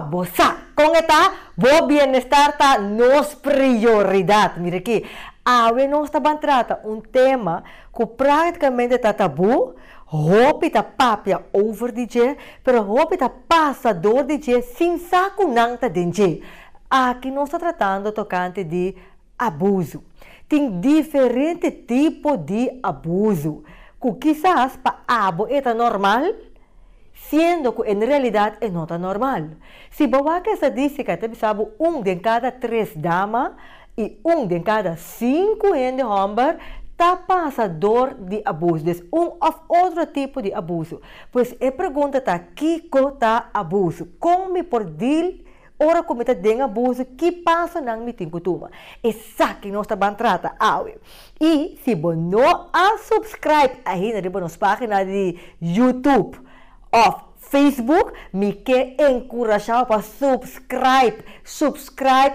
para você. Com esta, o bem-estar está nos prioridade. Mira aqui, nós estamos tratando tema que praticamente está tabu. Hopi ta papia over DJ, pero hopi ta passador DJ sem saco não ta DJ. Aqui nós está tratando tocante de abuso. Tem diferente tipo de abuso. Que quizás para abo é normal, sendo que em realidade é não normal. Se boa que essa estadística, você sabe, de cada 3 damas e de cada 5 homens está passador de abuso, ou outro tipo de abuso. Pois a pergunta está, que está abuso? Como por dir, ora como está de abuso, que passa na minha costuma? Essa que nós estamos tratando. E se você não subscribe aí na nossa página de YouTube ou Facebook, me quer encorajar para subscribe,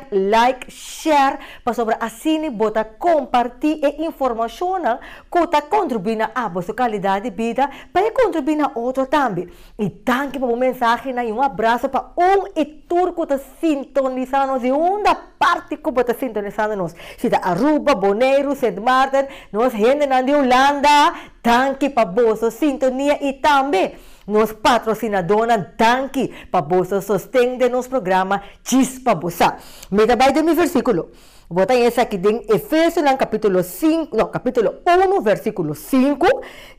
like, share, para sobre assim botar compartilhar informação que está contribuindo a vossa qualidade de vida, para contribuir a outro também. E tanto para mensagem e abraço para e turco que está sintonizando e da parte que está sintonizando nós. Se está Aruba, Bonaire, St. Martin, nós gente na Holanda, tanto para vossa sintonia e também nos patrocinadores tanque para você sustentar nosso programa Chispa Bossa. Me dá de meu versículo. Bota esse aqui em Efésios, capítulo 5, não, capítulo 1, versículo 5,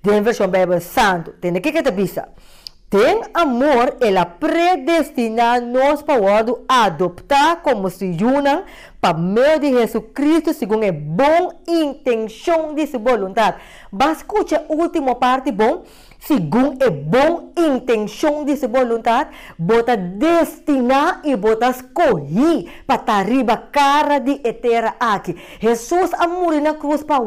de versão Bíblia Santo. Tem aqui que te pisa. Tem amor, ela predestina nós para adoptar como se unam para meio de Jesus Cristo, segundo a boa intenção de sua vontade. Mas escute a última parte, bom? Segundo a boa intenção de sua vontade, bota destinar e bota escolher para estar arriba cara de eterna aqui. Jesus amor na cruz para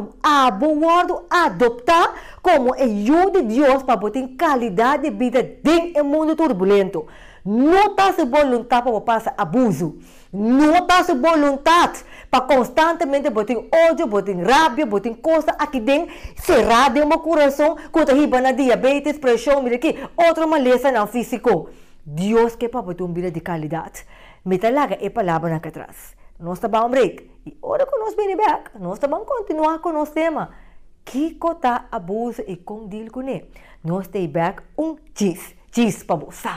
adoptar como ajuda de Deus para botar qualidade de vida dentro do mundo turbulento. Não está sua vontade para passar abuso. Não está sua vontade para constantemente botar ódio, botar rabia, botar coisa aqui dentro, cerrado no meu coração, contra a diabetes, pressão, mira aqui, outra maleza não físico. Deus quer para botar uma vida de qualidade. Me talaga é palavra na atrás. Nós estamos break. E ora que nós vem back, nós estamos continuar com o nosso tema. Que está abuso e como deal com ele. Nós estamos back cheese para você.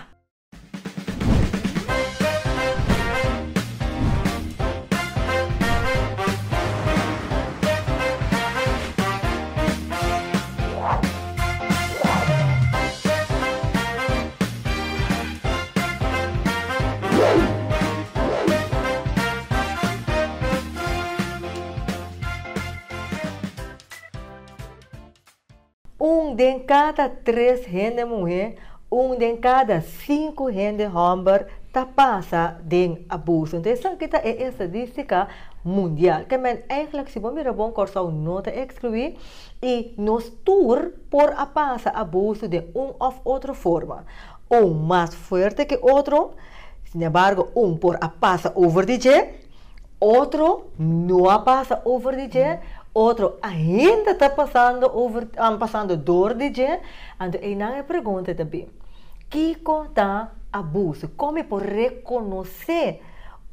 De cada 3 gente mulher, de cada 5 gente homem está passa de abuso. Então, essa é a estadística mundial. Que eigenlijk, se você bom corso nota excluir e nos tour por a passa abuso de ou outra forma. Um mais forte que outro, sin embargo, por a passa over DJ, outro não a passa over DJ, outro ainda está passando dor de gente. Então, aí não é pergunta também. Que está abuso? Como por reconhecer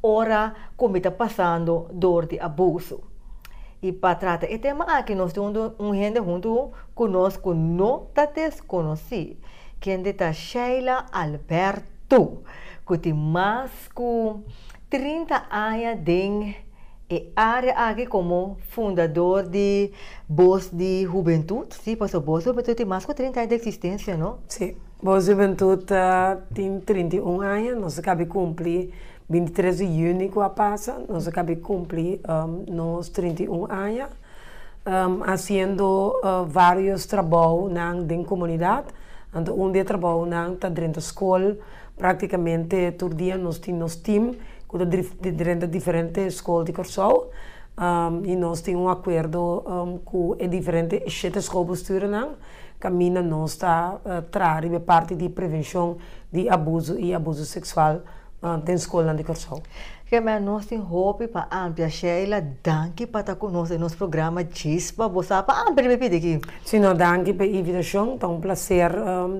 ora como está passando dor de abuso? E para tratar o tema aqui, nós temos gente junto conosco, não está desconhecido. Quem está Sheila Alberto, que tem mais de 30 anos de e área aqui como fundador de Voz de Juventude. Sim, porque Voz de Juventude tem mais de 30 anos de existência, não? Sim, Voz de Juventude tem 31 anos, nós acabamos de cumprir 23 de junho que passa, nós acabamos de cumprir nos 31 anos, fazendo vários trabalhos na comunidade. Então, dia trabalho na dentro da escola, praticamente todo dia nós temos time com diferentes escolas de Corsol e nós temos acordo com diferentes 7 escolas de caminho nós está a parte de prevenção de abuso e abuso sexual da escola de Corsol. Que nós temos hope para ampliar Sheila, danke para estar conosco no nosso programa Chispa, você para ampliar me pedir aqui. Sim, danke pela invitação, é um prazer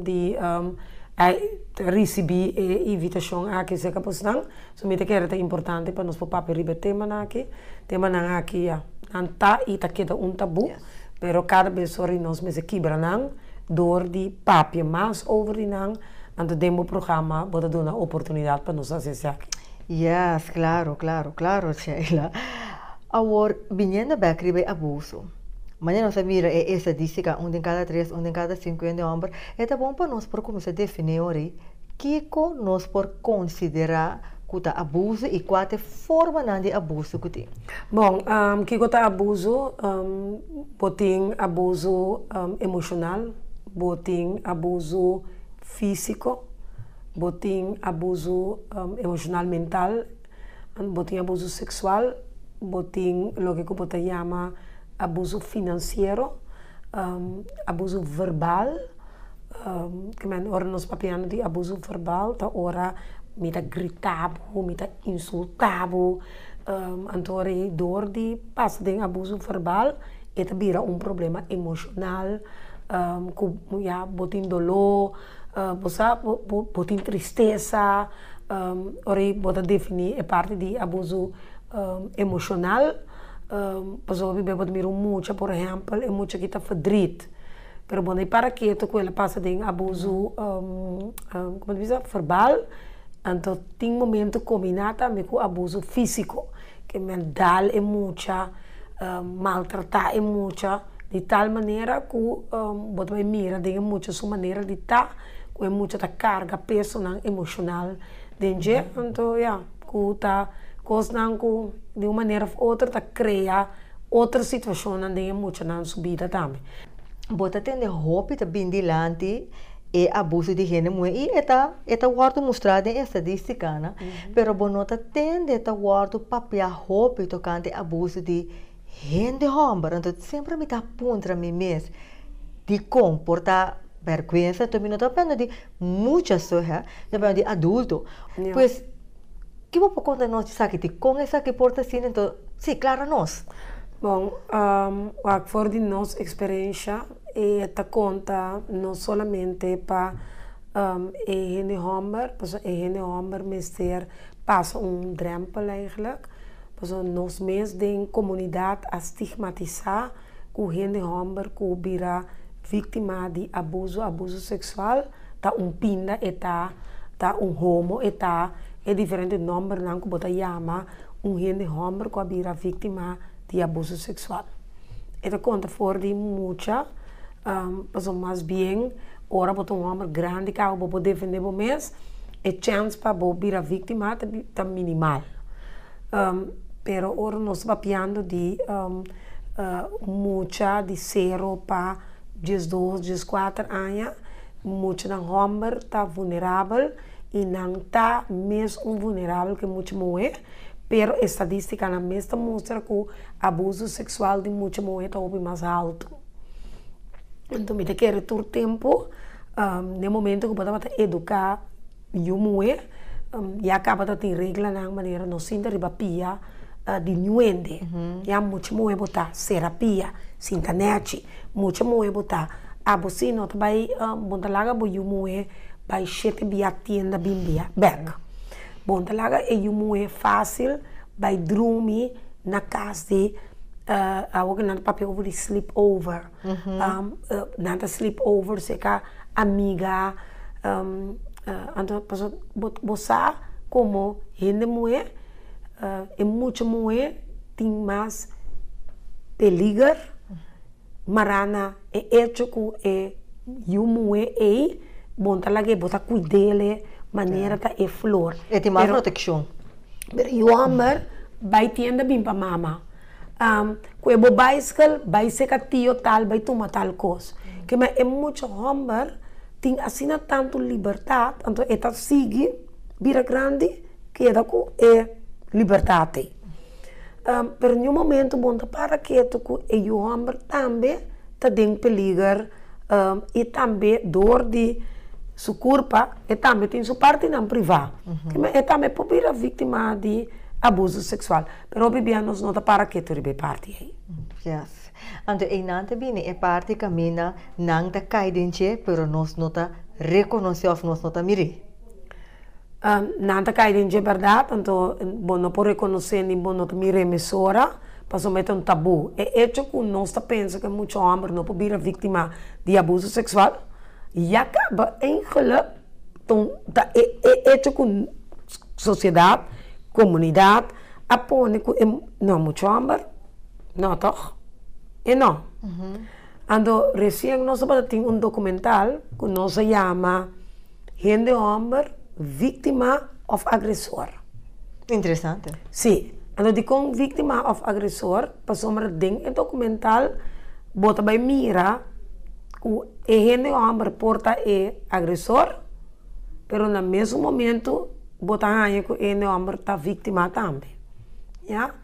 de recebi a invitação aqui se capostang, so me te quero é importante para nós papel ribe tema na aqui anta e tá queda tabu, pero cada vez sorry nós me se quebra nang door de papel mais over die nang, aan het demo-programma bota dar uma oportunidade para nós fazer aqui. Yes, claro, Sheila. Agora, viniendo back ribe abuso. Mañana nos mira estadística, um em cada 3, um em cada 5 homens. É bom para nós por começar a definir que nós por considerar que o abuso e qual é a forma de abuso que tem. Bom, que o abuso, botem abuso emocional, botem abuso físico, botem abuso emocional mental, botem abuso sexual, botem o que você chama abuso financeiro, abuso verbal, que men ora nos papiano de abuso verbal, tá ora me tá gritavo, me tá insultavo, antore dor de passa de abuso verbal, e tá vira problema emocional, já botin dolor, botin tristeza, ora bota definir é parte de abuso emocional. Pessoa vive admira muito, por exemplo, é muito que está verdriet. Pero bom, para que tu ela passa de abuso, como diz, verbal, então tem momento combinado também com abuso físico, que mental é muito, maltratar é muito, de tal maneira que você mira de muito sua maneira de estar, com é muito da carga peso não emocional, dentro, então que tá coisas que de uma maneira ou outra tá cria outra situação não tem muito na sua vida também. Bota tende roupa tá bem dilante e abuso de gênero e eta guardo mostrado em estadística, né? Pero bonota tende tá guardo papel roupa tocante abuso de gênero homem, então sempre me tá aponta mim mesmo de comportar vergonha, também não tá pensando de muitas coisas, também de adulto, pois que vou contar nós de com essa que porta assim, então, sim, claro, nós. Bom, o for de nossa experiência é ta conta não somente para ene homem, porque ene homem mister passa drempel eigenlijk, porque nós mesmos de comunidade a estigmatizar que o ene homem que vira vítima de abuso sexual, tá pinda e tá homo e é diferente nome não que você chama gente homem que vira vítima de abuso sexual. Então conta for de muita, mas mais bem, ora você homem grande que você pode defender o mês, a chance para você virar vítima é minimal. Pero ora nós papiando de muita de 0 para 12, 14 anos, muita de homem está vulnerável e não está mesmo vulnerável que muito mulher, pero a estadística na mesma mostra que o abuso sexual de muita mulher está mais alto. Então, me quer todo tempo, no momento que você educar a mulher, e acaba de ter regra na maneira não sinta terapia de nuende. E há muita mulher botar terapia, internet, muita mulher botar a você não vai botar lá para a mulher vai chete bia tienda bimbia back. Bom, talaga é muito fácil vai dormir na casa de algo que papel over sleep over. Nada sleep over se ka amiga então você como gente mulher é muita mulher tem mais peligro marana é hecho que é mulher é bom, tá lá que você cuida dele, maneira tá é flor. E tem mais proteção. Mas o homem vai tendo bem para mama. Que é bicycle, vai ser que tio tal, vai tomar tal coisa. Que mas é muito homem tem assim tanto liberdade, então é tá sigue, vira grande, que é da é liberdade. Pero em momento bom tá para que o homem também tá dentro peligro e também dor de sua culpa e também tem sua parte não privada. E também pode vir a vítima de abuso sexual. Pero bebê nós não para que tu parte aí. Yes. Então, em nanta bine é parte caminha não tá cai dentro, pero nós não tá reconocer nós não mire. Nada cai de verdade, então bom não pode reconhecer nem bom não mire emissora, para meter um tabu. É hecho que nós pensa que muito homem não pode vir vítima de abuso sexual e acaba em geluk. Então é hecho que sociedade, comunidade, apoia que não muito homem, não toch? E não. Ando recém nós tem um documental que nós se chama Gente Homem Vítima of Agressor. Interessante. Sim. Ando de com vítima of agressor, passou uma ding é documental, bota by mira, o gente homem porta é agressor, pero no mesmo momento bota aí que o gente homem está vítima também, já?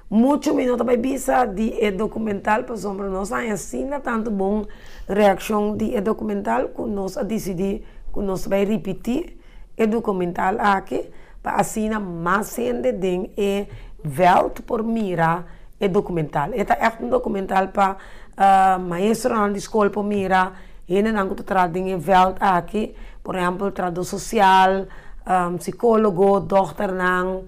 Muito minuto by bisa de documental, passou uma nós assim na tanto bom reação de documental que nós decidi que nós vai repetir o documental aqui, para assim mais gente ding é Welt por mira é documental. Esta é um documental para maestro na escola por mira. Ele não está trazendo Welt aqui, por exemplo, tradutor social, psicólogo, doutor não.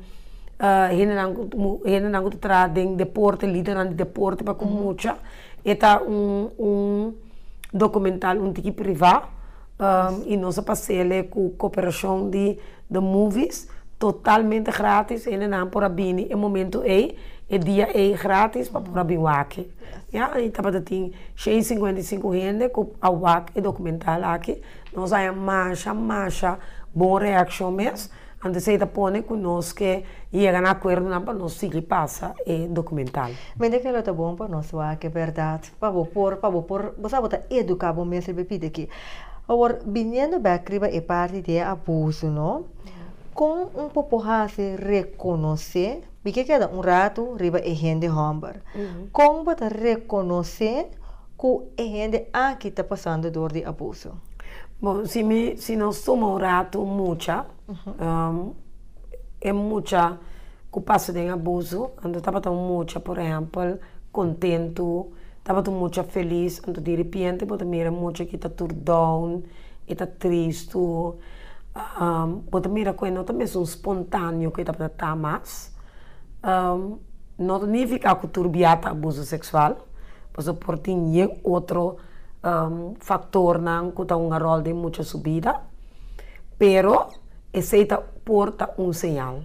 Ele não está trazendo deporte, líder de deporte para comunica. Esta um documental um tipo privado e nós passamos com cooperação de movies. Totalmente grátis, ele não por abini, é momento é dia grátis para por abini aqui. Já, e tá para ter 155 gente com a WAC e documental aqui. Nós aí marcha, boa reação mesmo. Antes de pôr conosco que chega a acordo para nós seguir passa é documental. Mas é que ela tá bom para nós, é verdade. Para por, você botar educar bom mesmo bebida aqui. Agora, vindo back é parte de abuso, não? Com população reconhecer, porque queda rato riba é gente homem. Como você reconhecer que é gente aqui está passando dor de abuso? Bom, se nós somos rato mucha, é mucha que passa de abuso, então estava tão mucha, por exemplo, contento, estava tão mucha feliz, então de repente pode mirar mucha que está tudo down, está triste. Pode mirar que não também é espontâneo que está para mais. Não significa que turbiata abuso sexual, mas por ter outro fator não que está um rol de muita subida, pero esse porta sinal.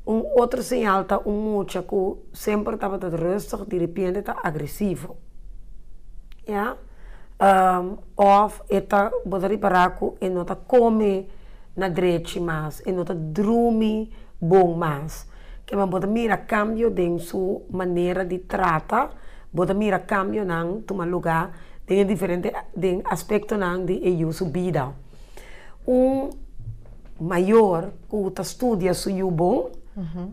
Outro sinal está mucha que sempre estava rustig, de repente está agressivo, ja? Of eta bodari baraku e nota come na direita mais e nota dorme bom mais que man boda mira cambio de sua maneira de tratar boda mira cambio nang toma lugar de diferente de aspecto nang de sua vida maior que estudia su bom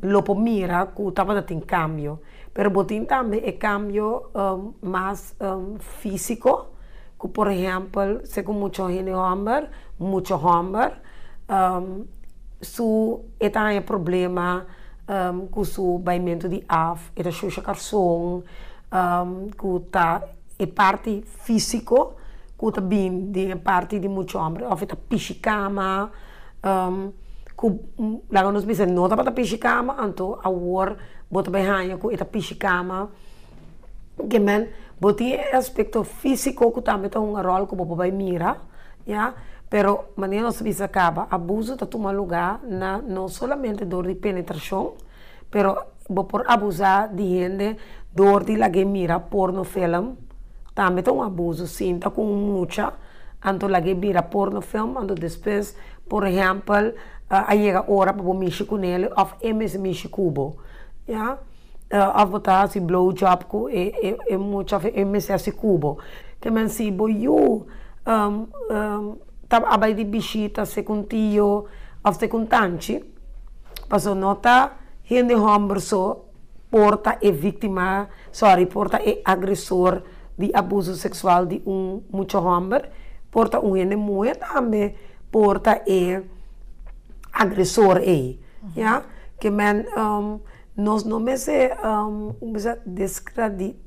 lopo mira que tava tem cambio pero botin também é cambio mais físico que, por exemplo, se com muito gente homem, su tem problema com su baimento de af, é xuxa carção, que tá é parte físico, que tá bem de parte de muito homem, ou tá piscicama, que lá nós pensamos não tá para piscicama, então a war bota bem hanha que é piscicama, que man botin aspecto físico que também tem rol que o vai mira, já, pero maneira nós bisa acaba abuso está toma lugar na não somente dor de penetração, pero por abusar de gente dor de la que mira porno film, também tem abuso sim, tá com muita, anto la que mira porno film, anto depois, por exemplo, aí chega hora para mexer com ele, of mexer cubo, já. Of botar si blowjob ko é muito MSS cubo que men si boyu tab abai di bisita secundio of secuntanchi paso nota gente homem so porta é vítima porta é agressor de abuso sexual de muito homem porta gente mulher também porta é agressor ja que men nós não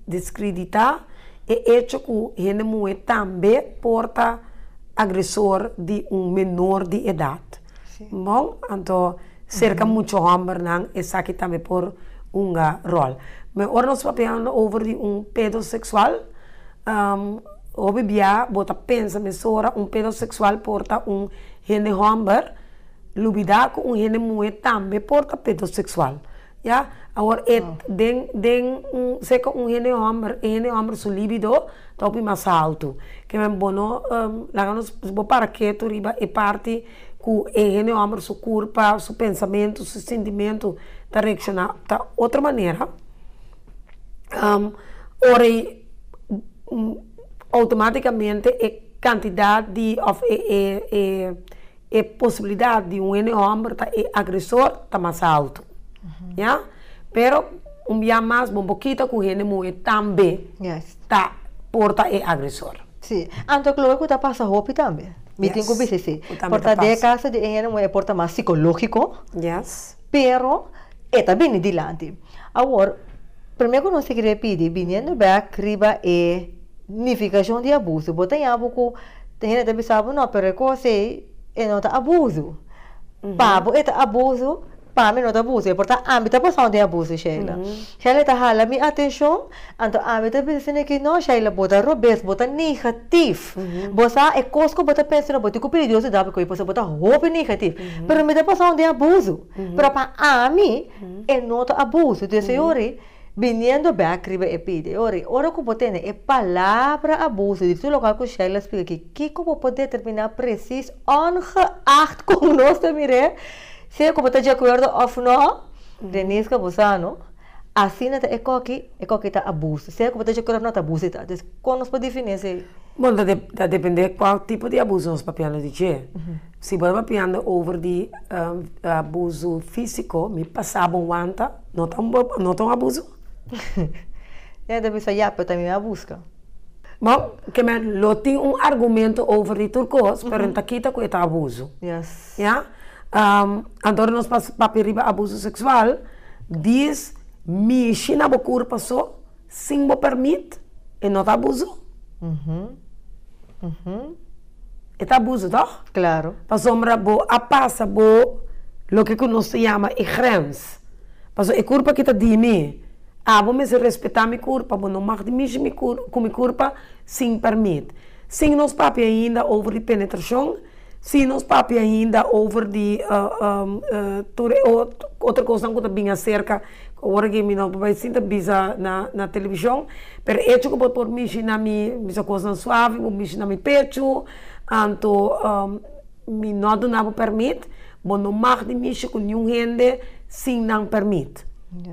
descreditar é hecho que gente mulher também porta agressor de menor de idade. Sim. Bom, então, cerca muito homem não essa aqui também por rol. Mas agora nós falando over de pedossexual, Obi bia bota pensa mesora pedossexual porta gene homem, lubida com gene mulher também porta pedossexual. Ja, agora sei que gene homem su libido topi mais alto. Que me bono lá nos para que tu riba e parte com gene homem su corpo, su pensamento, su sentimento tá reaccionar da outra maneira. Ora automaticamente a quantidade de possibilidade de gene homem tá agressor tá mais alto. Ja? Pero dia mais um pouquinho com gene mulher também tá porta agressor. Sim, então claro que tá passa roupa também. Me tem que dizer sim. Porta de casa de gene mulher porta mais psicológico. Yes. Pero está bem adiante. Agora, primeiro nós queremos pedir, vindo back riba nificação de abuso. Bota em abuso, tem gente que sabe não, pero coisa é não tá abuso. Pabo é abuso. Para mim não é abuso, é porque a âmbito passando de abuso, Sheila. Sheila está hala minha atenção, então a âmbito pensa que não, Sheila, bota robês, bota negativo. Você é coisa que bota pensando, bota curiosidade, porque você bota roupa negativo. Mas me está passando de abuso. Pero para a mim, é não abuso. Então, senhores, vindo back, riba e pide. Ora como tem é palavra abuso. De tudo local que Sheila explica que como pode determinar preciso, ongeacht como nós também se como está de acordo ou não, Denise que você não, assim não é que está abuso. Se como está de acordo não está abuso, então como nós podemos definir isso? Bom, depende qual tipo de abuso nós papelamos dizer. Se você papelando over de abuso físico, me passava anta, não tão abuso. Deve ser já, mas também é abuso. Bom, que me lo tem argumento over de turcos, pero não quita que está abuso. Yes. Yeah? Então nós papel abuso sexual, diz mexer na corpo só, sem o permite, e não está abuso. É abuso, tá? Claro. Para sombra, a passa, o que nós chama de grens. Para o corpo que está de mim, vou se respeitar meu corpo, não mag de mexer com meu corpo sem permite. Sem nós papel ainda over de penetração, se nós papi ainda over de outra coisa que também acerca agora que me não vai sentar bisa na televisão, pero hecho que por mim na minha coisa suave, mexer na meu pecho, então me não permite, mas não mag de mexer com nenhum gente sem não permite.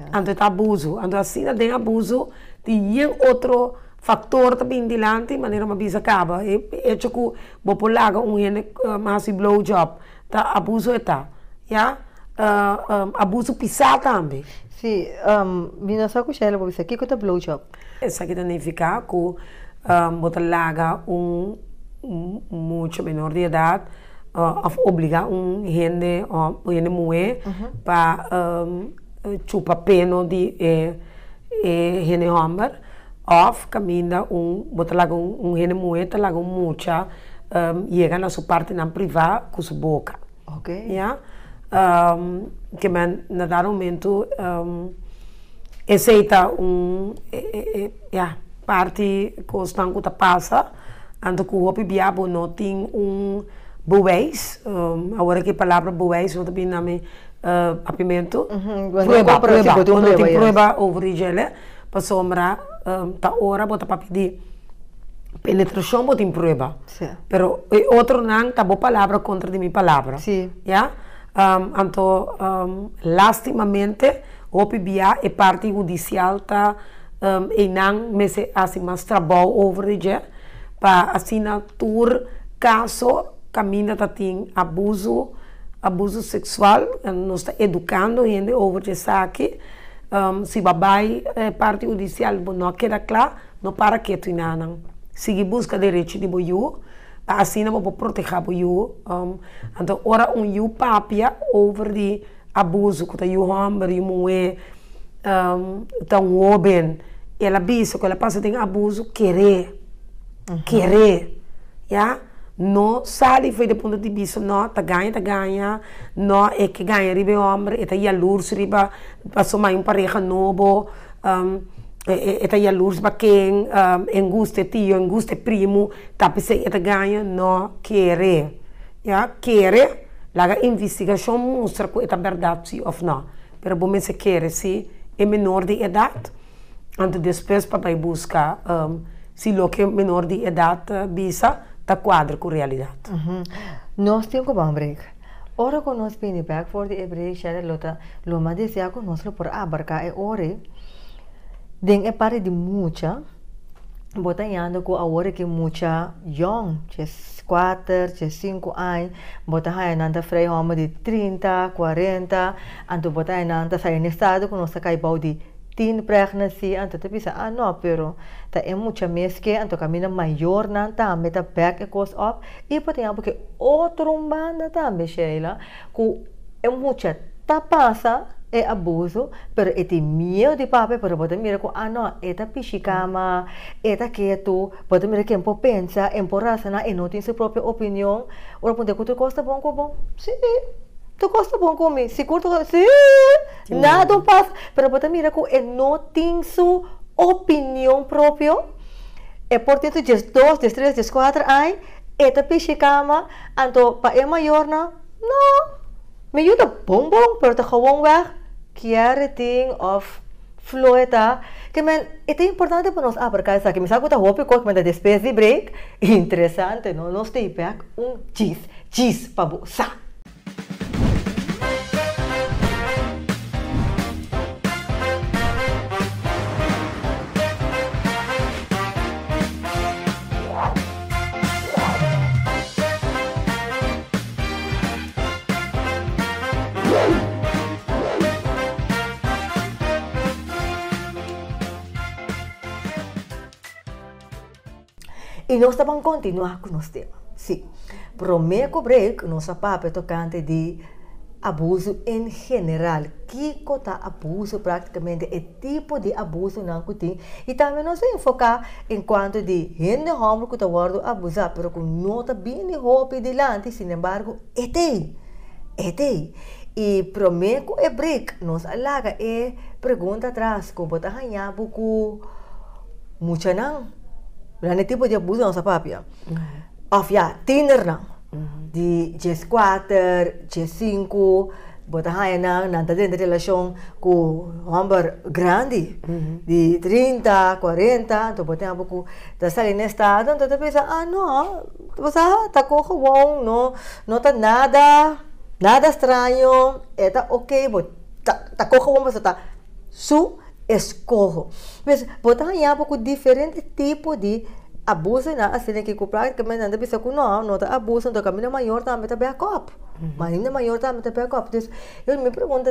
Então é abuso, então assim tem abuso de outro fator também dilante, maneira uma bisa acaba. É que vou pular gente mais blowjob, tá abuso já, abuso pisar também. Sim, minha só Sheila, vou dizer que é o blowjob. Essa aqui também fica com botar laga muito menor de idade, obrigar gente mulher para chupar peno de gente homem. Of caminha bota lá gente mulher lá mucha chega na sua parte na privada com sua boca. Ok. Yeah? Que man na dado momento aceita parte constante que passa, ando com o biabo não tem bueis, agora que a palavra bueis não tem nome apimento. Prueba, não tem prueba over gele. Para sombra, tá hora bota para pedir penetração bota em prova. Pero outro não tá boa palavra contra de minha palavra. Sim. Yeah? Então, lastimamente, o PBA é parte judicial tá e não me se assim mais trabalho over de para assinar tur caso caminha tá tem abuso sexual, nós está educando gente over de saque. Se babai parte judicial não queda claro, não para que tu não siga busca direito de boiú, assim não vou proteger boiú. Então ora you papia over de abuso que o homem mulher tão jovem, ela bisa que ela passa tem abuso querer, já, não sai foi do ponto de vista não tá ganha não é que ganha ribe homem é tá jaloers riba passou mais pareja novo é tá jaloers para quem enguste tio enguste primo tá pensei é tá ganha não querer já querer lá investigação mostra que é verdade sim ou não pero bom se querer se é menor de idade antes depois para buscar se lo que é menor de idade bisa ta quadra com a realidade. Nós temos que break. Ora que nós vem back for the break, share lota, lo mais deseja que nós por abarcar é ore. Den é parte de muita. Bota ando com a hora que muita young, que 4, que 5 anos, bota aí nanda frei homa de 30, 40, anto bota aí nanda sai no estado que nós cai balde teen pregnancy, anto te pensa, não, pero ta é muita mês que anto caminha maior não tá, meta back goes up, e pode ter porque outro banda também, Sheila, que é muita tá passa é abuso, pero é tem medo de papai, pero pode mirar que não, é tá pichicama, é tá quieto, pode mirar que empo pensa, empo razona, e não tem sua própria opinião, ora pode que tu gosta bom com bom, sim. Tu gosta bom comigo? Se curto, sim. Nada passa. Pero pode mirar que ele não tem sua opinião própria. É portanto, de 2, de 3, de 4 anos, eta pichicama, então, para é maior, não. Me ajuda bom, pero tá gewoon weg. Kiare ting of flueta. Que men, é importante para nós abarcar isso aqui. Me sabe que tá hopi que me depois de break. Interessante, não? Nós temos back cheese para você. E nós vamos continuar com o nosso tema. Sim. Prometo break, nossa papo tocante de abuso em geral. Que cota abuso praticamente é tipo de abuso não que tem. E também nós vamos focar em quanto de gente homem que está sendo abusado, pero que não está bem de roupa delante, sin embargo, é tem. E prometo é break, nós alaga é pergunta atrás, como está ganhando com muita não. Berani tipo de abuso não sapapia. Of tiener não. De G4, G5, bota aí não tá dentro de relação com homem grande, de 30, 40, então bota um pouco da sair nesse estado, então tu pensa, não, você tá com não tá nada estranho, tá ok, tá com bom, você tá escorro. Mas botar aí um pouco diferente tipo de abuso na assim que praticamente anda bisa que não tá abuso, então caminho maior também tá backup. Mas ainda maior também tá backup. Então, eu me pergunto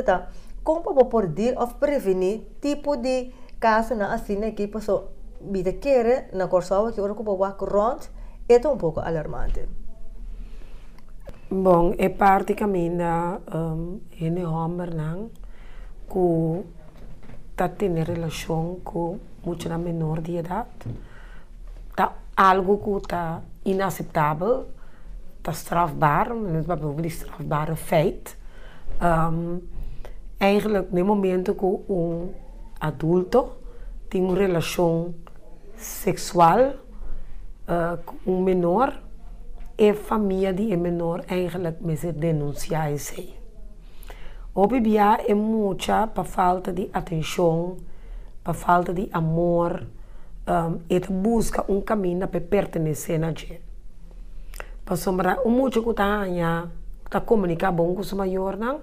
como para poder of prevenir tipo de caso na assim que passou vida querer na corsoa que ora que boa corront é um pouco alarmante. Bom, é praticamente ele homem não que tá tendo relação com muito menor de idade, tá algo que está inaceitável, está strafbaar, mas é strafbare feito. Eigenlijk, no momento que adulto tem uma relação sexual com menor, a família de menor eigenlijk mesmo denunciar isso. Obviamente é muita para falta de atenção, para falta de amor, e busca caminho para pertencer a gente. Para sombrar, muito que está comunicar bom com o maior, não?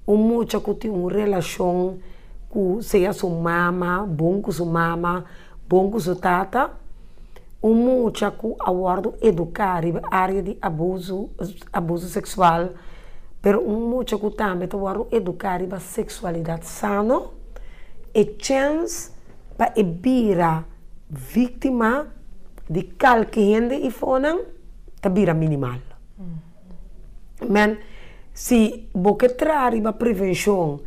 Muito que tem uma relação com seja sua mama, bom com sua mama, bom com sua tata, muito que aborda educar a área de abuso sexual, pero muito que também aborda educar a sexualidade sana e chance para evitar vítima de qualquer gente e fora tabira minimal. Mas se você traz a prevenção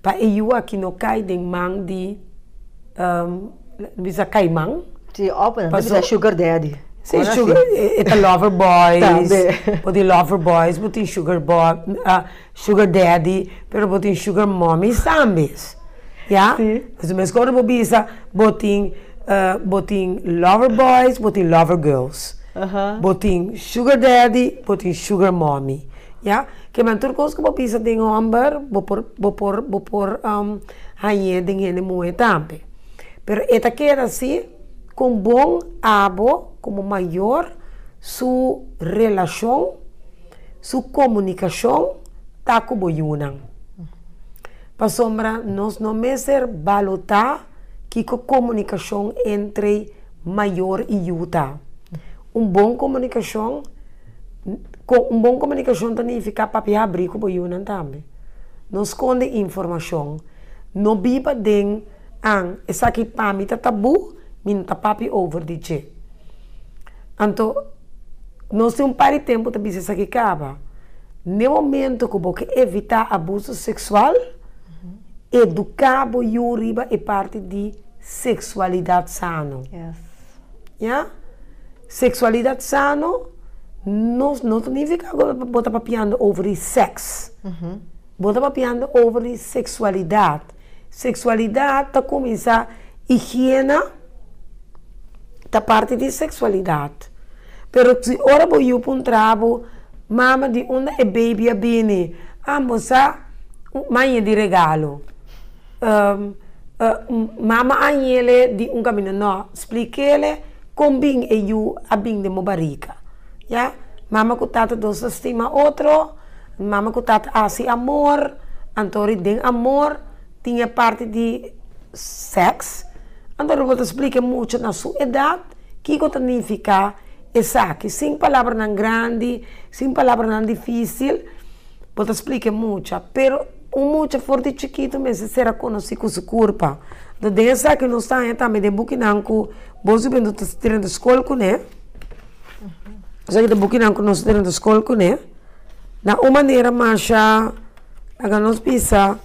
para eu aqui não cai de mão de bisa caimão, se open bisa sugar daddy. Sim, sugar, é lover boys, Também. pode lover boys, pode sugar boy, sugar daddy, pero pode sugar mommy também. Ja? Mas quando você bisa, botin lover boys, botin lover girls. Botin sugar daddy, botin sugar mommy. Ja? Que man tur coisa que você bisa tem homem, bopor hanye tem moe tampe. Pero esta queda assim, com bom abo, como maior, sua relação, sua comunicação, tá como yunang. Para sombra, nós não me ser balotar que a comunicação entre maior e yuta. Bom comunicação significa para abrir como yunang também. Não esconde informação, não biba den essa aqui para mim tá tabu, minta papi over de che. Então, nós temos par de tempo para dizer isso que acaba. No momento que você evitar abuso sexual, educar o yuriba é parte de sexualidade sano. Yes. Yeah? Sexualidade sano não significa que você está papiando over sexo. Você está papiando over sexualidade. Sexualidade está começando higiene, está parte de sexualidade. Pero se ora bo you pun trabo, mama di una e baby a bene, moça, mãe de regalo. Mama anhele di caminho no, explique-lhe como bem e you a bem de mobarica. Ja? Mama com tata dos estima outro, mama com tata assim amor, antori den amor, tinha parte de sexo. Então eu explico muito na sua idade que significa aqui, sem palavras não grande, sem palavras não difícil, eu explico muito, pero muito forte chiquito mesmo será conhecido com sua corpo. Então dessa que nós estamos também de buquinanco, você vendo que está tendo escola com né? Você que de buquinanco nós estamos tendo escola com né? Na uma maneira mais a nós pensar,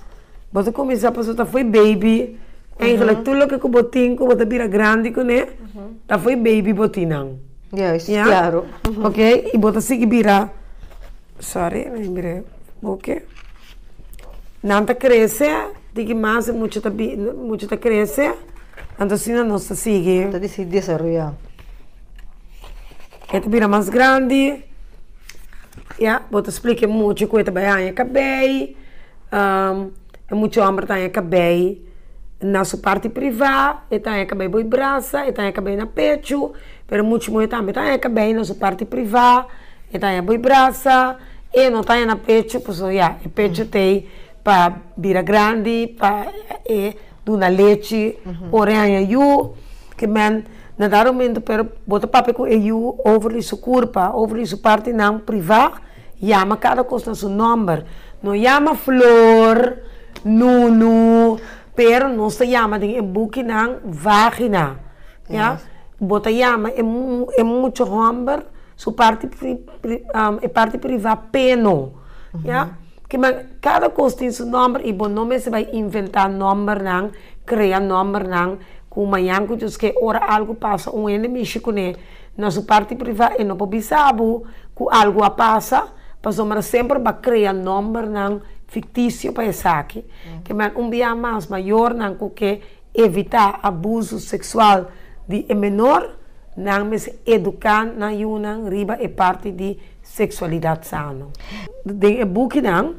você começar a passar foi baby. Eigenlijk tudo que eu botei, que eu botei grande, né? Tá foi baby botinang. Yes, claro. Ok? E bota seguir bira. Sorry, não bira. Ok? Não tá cresce, diga mais muito tá cresce. Então assim não está sigue. Está se desarrollar. Esta bira mais grande. Ja, bota explica muito coisa bem acabei. É muito homem tá acabei. Na sua parte privada, então acabei boi braça, então acabei na pecho, pero muito também então acabei na sua parte privada, então é boi braça, e não tá na pecho, pois já, o pecho tem para vira grande, para dar leite, orelha you, que man na dar momento pero bota papel com you over sua curva, over sua parte não privada, chama cada coisa seu nome, não chama flor, nuno. Pero não se chama de buquinang vagina, ja? Bota chama é muito homem, sua parte privada peno, ja? Que cada coisa tem seu nome e bom nome se vai inventar nome não, criar nome não, como amanhã que ora algo passa enemy chicone na sua parte privada e não pode saber que algo passa, mas sempre vai criar nome não fictício para esse aqui, que dia mais maior não que evitar abuso sexual de menor, não me se educar na yuna riba é parte de sexualidade sana. De book não,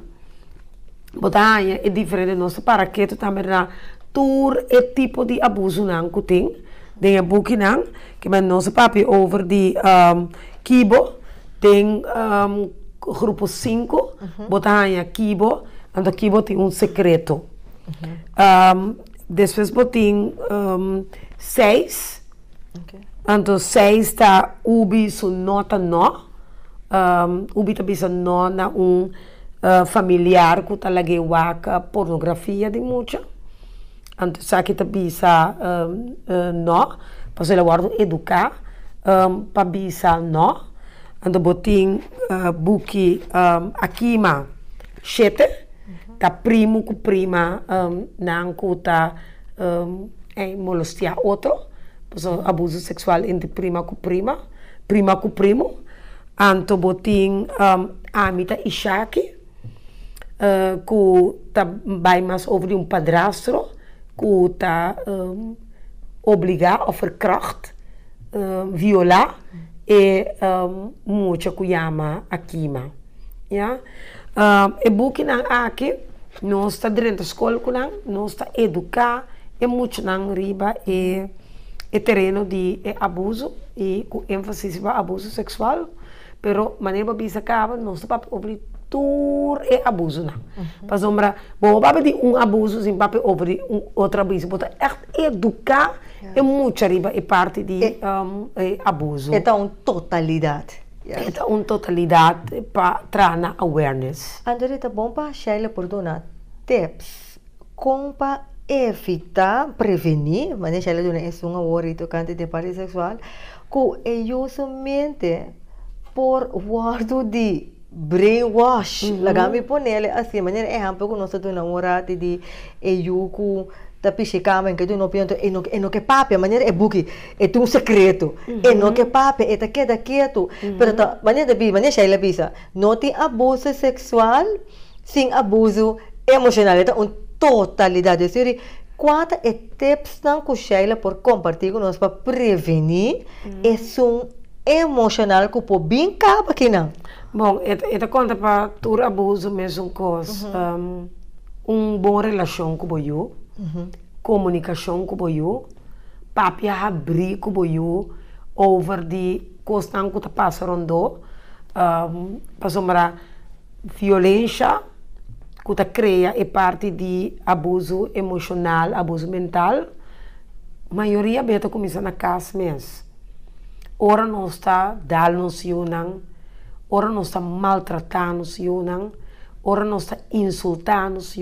botar é diferente nosso para que tu também na tour é tipo de abuso não que tem, de book não, que nosso papi over de kibo tem grupo 5, botar aí Kibo, então Kibo tem secreto. Depois botem 6, então 6 está Ubi su nota no, Ubi também su no na familiar que está lagi waka pornografia de muita, então aqui também no, para ela guarda educar, para bisa no. Ando botin buki akima 7, tá primo com prima não tá molestia outro, abuso sexual entre prima com prima, prima com primo, anto botin amita ishaki, que tá vai mais over um padrastro, que tá obrigar of verkracht, violar e mucha que chama akima, ja? E boek nang aqui, nós está dentro da escola com nós está educar e muito nang riba e terreno de abuso e com ênfase para abuso sexual, pero maneira bisa acaba nós está para obri tur e abuso não. Para sombra, bom para de abuso sim para obri outra abuso, bota educar e muito riba e parte de abuso. É uma totalidade. É uma totalidade para trazer awareness. André, tá bom para Sheila por donar tips como para evitar, prevenir, mas Sheila dona é uma hora tocante de parte sexual, que é usualmente por guardo de brainwash, lagami po nele assim, maneira é hampo que nós dona hora de yuku tapi si kama que tu não pianto e não que papi, maneira é buki, é um secreto, e não que papi, é queda quieto, pero ta maneira de maneira Sheila bisa, não tem abuso sexual sem abuso emocional, é uma totalidade, seria quanto é tips não que Sheila por compartilhar com nós para prevenir é um emocional que pode bem capa aqui não. Bom, é conta para todo abuso mesmo coisa, boa relação com o comunicação com o papi abrir com o over de coisas que está passando, para sombra violência que está cria é parte de abuso emocional, abuso mental, a maioria beta começa na casa mesmo. Ora não está dando-nos ora não está maltratando-nos, ora não está insultando-nos,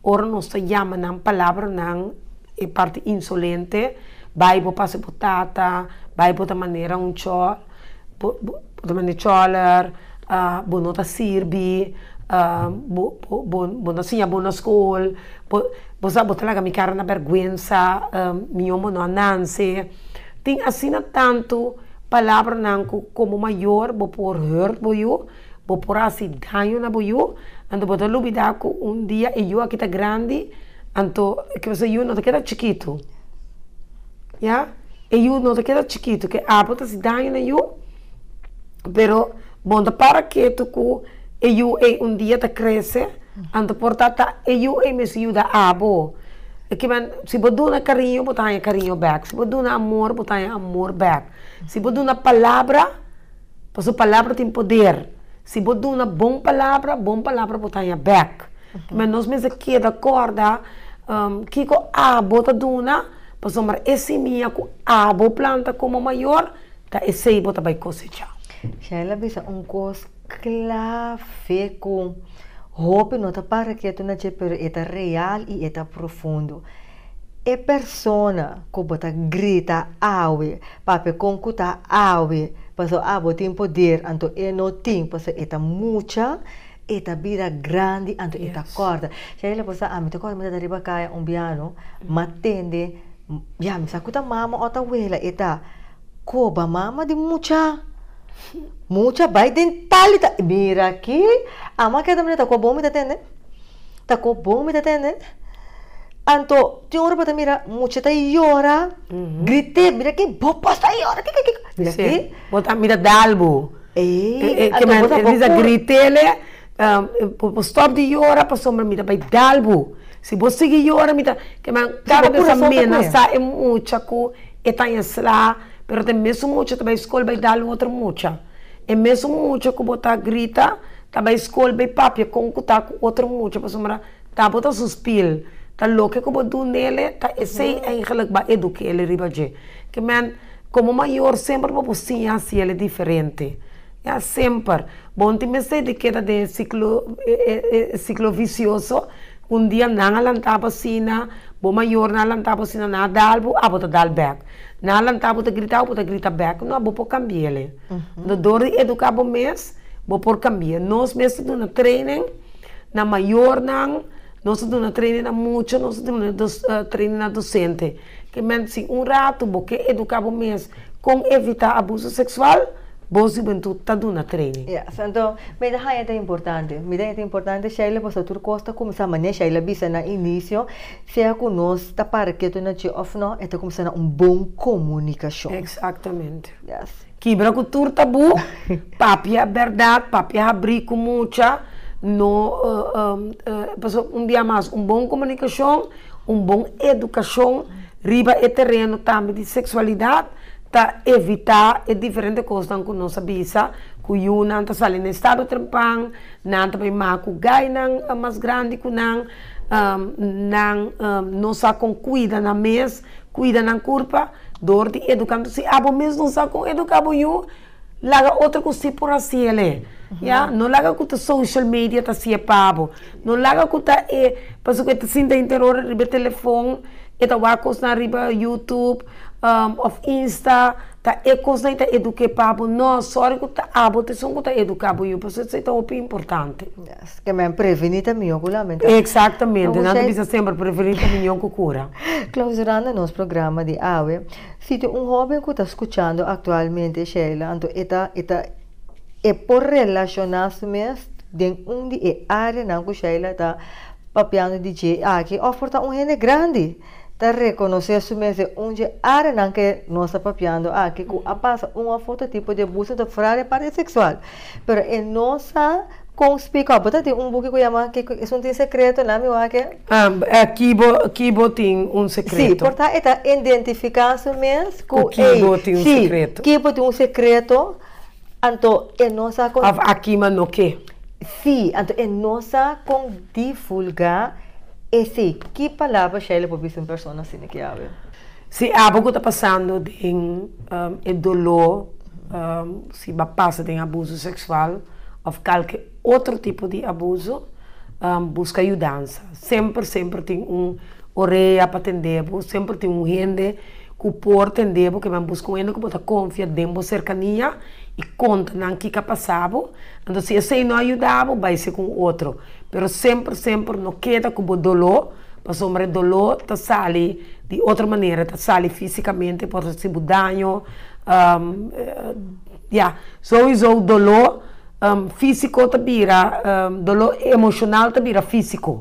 ora não está chamando palavra não é parte insolente, vai para potata, vai para maneira chol, de maneira choler, não está sirvi, não assim boa escola, você botar lá minha cara na vergonha, minha mão não ananse, tem assim tanto palavra não como maior, vou por hurt boyo, vou por assim ganho na boyo, ando botar lubida com dia e eu aqui tá grande, anto que você eu não te queda chiquito, já? E eu não te queda chiquito, que botar assim ganho na eu, pero bom para que tu com eu dia tá cresce, anto portata eu me ajuda abo. Que se você dá carinho, você tem carinho back. Se você dá amor, você tem amor back. Se você dá palavra, a sua palavra tem poder. Se você dá uma boa palavra, você tem back. Mas nós mesmos aqui da corda, que a bota duna, para somar esse minha com a boa planta como maior, tá esse aí bota vai cosechar. Sheila bisa coisa clave com hope não está para que tu não te pero é real e é profundo. É persona que bota grita awe, pape com cuta awe, passo abo tem poder, anto é não tem, passo é mucha, é vida grande, anto é corda. Sheila passa a me tocar me dariba caia piano, matende, já me sacuta mama ou abuela, é coba mama de mucha vai dentalita. Mira aqui, ama que também tá com bom me atende. Tá com bom me atende. Anto, tinha hora para mira, mucha tá llora. Grite, mira aqui, bopas tá llora. Mira aqui. Bota mira dalbo. Que me diz gritele, stop de llora, para sombra mira vai dalbo. Se você seguir llora, mira, que me cada vez a menos sa é mucha co e tá em lá, pero tem mesmo mucha também escola vai dar outra mucha. É mesmo mucha que botar grita, também escola vai papi com que tá com outra mucha, para sombra tá bota suspil, tá louco que botar nele, tá esse é eigenlijk ba eduque ele ribaje. Que man como maior sempre vou sim assim ele é diferente. É sempre. Bom, tem esse de queda de ciclo vicioso. Dia não alantava sina, bom maior não alantava sina na dalbo, bota dal back. Não alantava bota grita back, não vou por cambiar ele. No dor de educar bom mês, vou por cambiar. Nós mesmo do na training, na maior não, nós do na training na muito, nós do na training na docente. Que men se rato vou que educar bom mês, com evitar abuso sexual, boa juventude está dando treino. Então, me dá é importante. Me dá é importante, Sheila, você tu costa começar amanhã, Sheila, bisa na início, se é conosco, está para que tu não te of não, é começar uma boa comunicação. Exatamente. Yes. Quebra cultura tabu, papi a verdade, papi a abrir com muita, dia mais, boa comunicação, boa educação, riba é terreno também de sexualidade, tá evitar diferentes coisas que nós sabemos, que eu não está saindo no estado trempang, não também maco gai não mais grande que não sa com cuida na mês, cuida na curva, dor de educando se abo mesmo não sa com educado eu, laga outra coisa por assim ele, já não laga que o social media tá se pabo, não laga que tá passo que tá sinta interior riba telefone, eta wakos na riba YouTube, of Insta, tá ecos na eduque pabo, não sorry que tá abo, te são que tá educado eu, passo isso é tão importante. Yes, que me prevenir também, obviamente. Exatamente, não precisa sempre prevenir também com cura. Clausurando nosso programa de AWE, se tem jovem que está escutando atualmente, Sheila, então é por relacionar-se mesmo com de área na que Sheila está papiando DJ aqui, oferta gente grande. Está reconhecer mesmo onde área na que nós estamos papiando aqui, que passa uma foto tipo de abuso de fraude para sexual. Pero em nossa com speak up, tem book que chama que é um secreto lá meu aqui. Kibo tem secreto. Sim, portanto é identificar-se mesmo com Kibo tem secreto. Kibo tem secreto, então é nossa com aqui mas no que? Sim, então é nossa com divulgar esse que palavra Sheila para uma pessoa assim que há. Se algo está passando em dolor, se passa de abuso sexual ou qualquer outro tipo de abuso, busca ajuda. Sempre tem orelha para atender, sempre tem gente que pode atender, que busca gente que pode confiar dentro cercania e conta não que passava. Então se esse não ajudava, vai ser com outro. Pero sempre não queda como dolor, para sombra dolor, tá sale de outra maneira, tá sale fisicamente, pode receber dano, sowieso dolor físico tá vira, dolor emocional tá vira físico,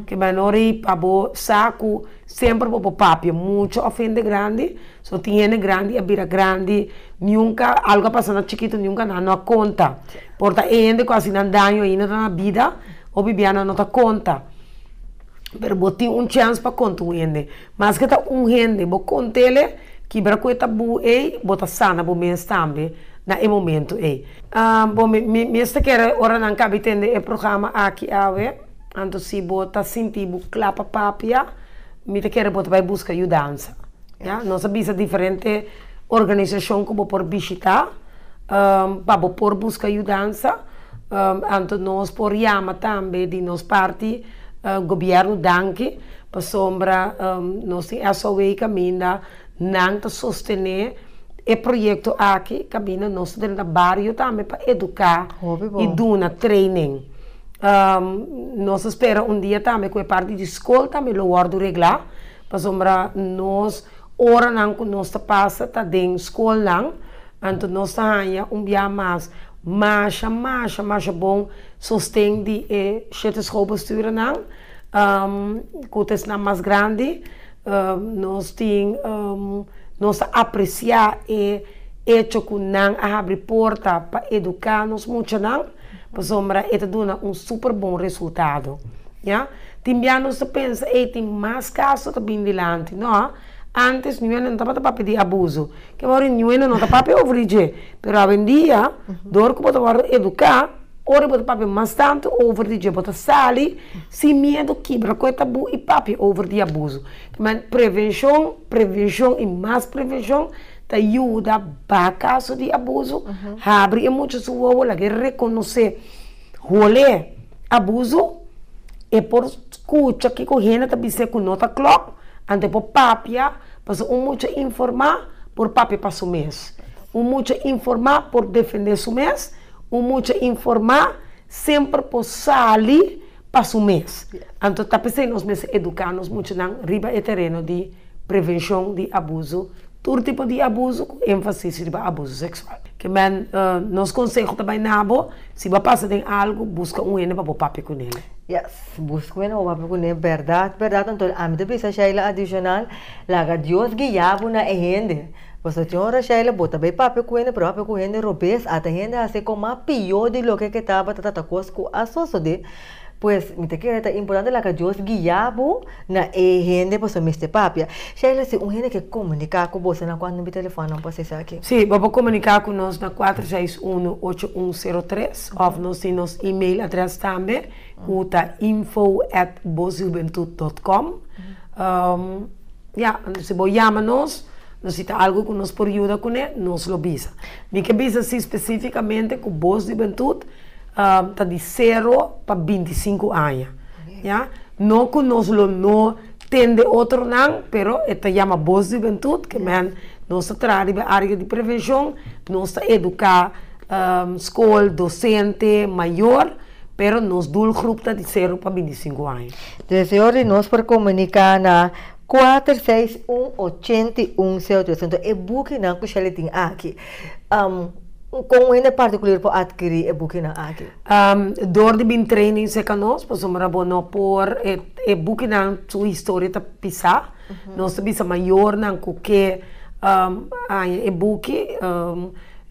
que menori pabo saco sempre para papi, muito ofende grande, só tiene grande, a vira grande, nunca algo passa na chiquito, nunca não conta, porta ainda quase não dano ainda na vida. O Bibiana não dá conta, mas botem chance para contar gente, mas que tá gente, vou contar ele que para coisa bu bota sana bo mês também na momento bom me está querendo ora não cabe entender o programa aqui então se bota sentir bu clapa papia, me te quer bota vai buscar ajudança, nós sabemos diferente organização como por visitar, para por buscar ajudança. Então nós por chama também de nossa parte governo danke para sombra nós tem essa way caminha não sostener o projeto aqui caminha nós temos na barrio também para educar e dar training nós espera dia também com a parte de escola também lo guardo reglar para sombra nós ora não que nós passa tá dentro escola não então nós tá dia mais Masha bom sostém de sete schoolbesturen não cotas na mais grande nós tem nós apreciar hecho que não abre porta para educar nos muito não para sombra dá super bom resultado também nós pensa tem mais casos também delante não. Antes não estava para pedir abuso, que agora não está para overigir, mas hoje em dia, dor que pode educar, ora pode para mais tanto overigir, pode sair, sem medo que para coisa tabu e papi over abuso. Mas prevenção e mais prevenção te ajuda para caso de abuso, abre muito sua olha que reconhecer, rolê abuso e por escuta que correndo também se com nota clock. Ante por papia, para muito informar por papia para o mês. Muito informar por defender o mês. Muito informar sempre por sair para o mês. Então, tá pensando nós mesmos educar-nos muito na riba e terreno de prevenção de abuso todo tipo de abuso, com ênfase para abuso sexual. Que men, nos consejo também nabo, se vai passar em algo, busca ene para o papi com ele. Yes, busca ene para o papi com ele, verdade, então, a minha bisa Sheila adicional, laga Deus guiava na gente. Você tinha hora Sheila, bota bem papi com ele, papi com ele, robês, até gente assim como a pior de lo que estava tratando com a sociedade. Pues, me te quiere é importante la que Dios guiaba na gente pues Mr. Papia. Sheila, se gente que comunica com você na quando me telefone não pode ser aqui. Sim, vamos comunicar com nós na 461-8103 ou nós temos nosso e-mail address também, que tá info@bosjuventud.com. Se você chama nós necessita algo que nos pode ajudar com ele, nos lo avisa. Me que avisa especificamente com Boa Juventude, tá de 0 para 25 anos. Yeah? Não que nós não tende outro não, pero esta chama Boa Juventude, que nós trabalhamos na área de prevenção, nós educar escola, docente, maior, pero nós do grupo tá de 0 para 25 anos. Desejo nós por comunicar na 461-8103. E book na que você tem aqui. Com uma particular para adquirir e book na aqui. Door de bin training se canos, para somar abono por e book na sua história ta pisar. Nós bisa maior na que e book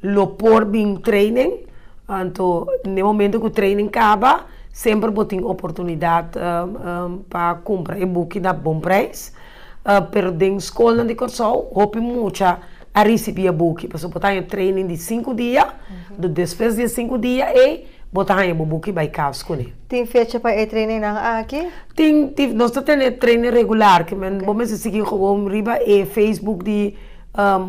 lo por bin training. Então, no momento que o training acaba, sempre botem oportunidade para comprar e book na bom preço. Pero de escola de Corsol, hope mucha a receber book, para botar em training de 5 dias, depois de 5 dias e botar em book by casa com ele. Tem fecha para training aqui? Nós temos treino regular, que vamos seguir com riba e Facebook de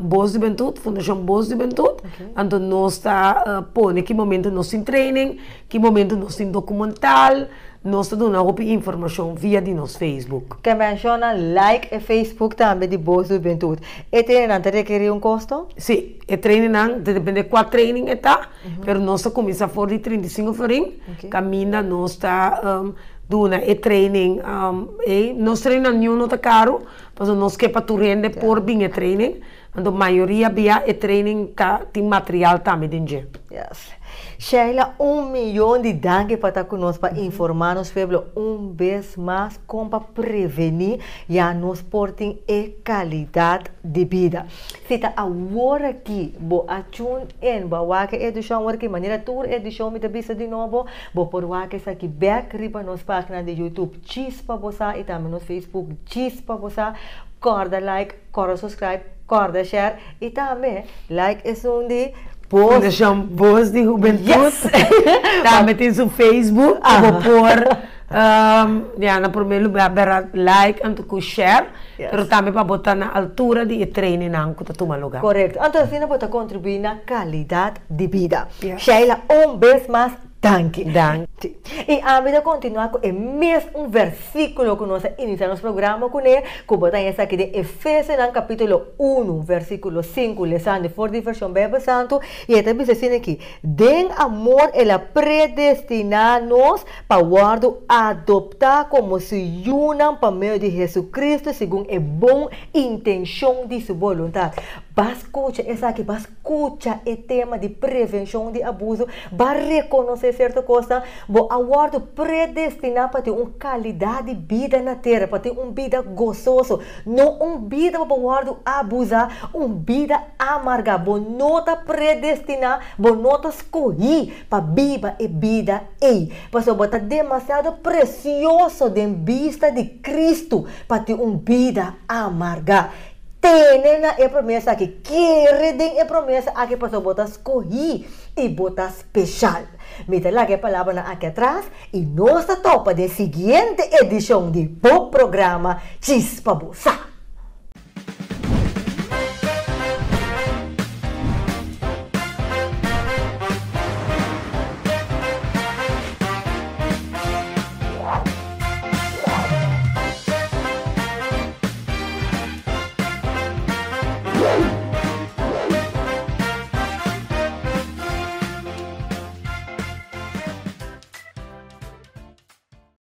Boa Juventude, Fundação Boa Juventude. Então nós está pondo que momento nós tem training, que momento nós tem documental. Nós estamos dando informação via de nosso Facebook. Que menciona like e Facebook também de Boa Juventude. E treino não requer custo? Sim, e treino não, depende de qual treino está, mas nós começa a for de 35 florin, caminha, nós está dando e training, e nós treinamos nenhum outro caro, mas nós que para tu rende por bem e training, então a maioria via e training tem material também dentro. Yes. Sheila, 1 milhão de danke para estar conosco, para informar nos pueblo vez mais como para prevenir e a nos portem e qualidade de vida. Se está agora aqui, vou achun em bawaque edição, que maneira tour edição me vista de novo, vou por waque aqui back riba nos página de YouTube, chispa você e também nos Facebook, chispa você, corda like, corda subscribe, corda share e também like é de Fundação Boa Juventude. Yes. Também tem o Facebook. Vou pôr na primeiro lugar like e share. Mas também para botar na altura de treino não que toma lugar. Correto. Então assim para contribuir na qualidade de vida. Sheila, vez mais danke. E a vida continua com o mesmo versículo que nós iniciamos o programa com ele, que botar essa aqui de Efésios capítulo 1, versículo 5, lesão de Ford versão Bíblia Santo, e ele também diz aqui, den amor ela predestina-nos para guardo adoptar como se unam para meio de Jesucristo, segundo a boa intenção de sua vontade. Escuta essa aqui, escuta o tema de prevenção de abuso, vai reconhecer certa coisa, vou aguardo predestinar para ter uma qualidade de vida na terra, para ter uma vida gostosa, não uma vida para aguardo abusar, uma vida amarga, vou nota predestinar, vou nota escolher para viver a vida aí, porque está demasiado precioso de vista de Cristo para ter uma vida amarga. Tem a promessa aqui, querem a promessa aqui para botar escolher e botar especial. Me dá lá que a palavra aqui atrás e nossa topa de seguinte edição de bom programa Chispa Bossa.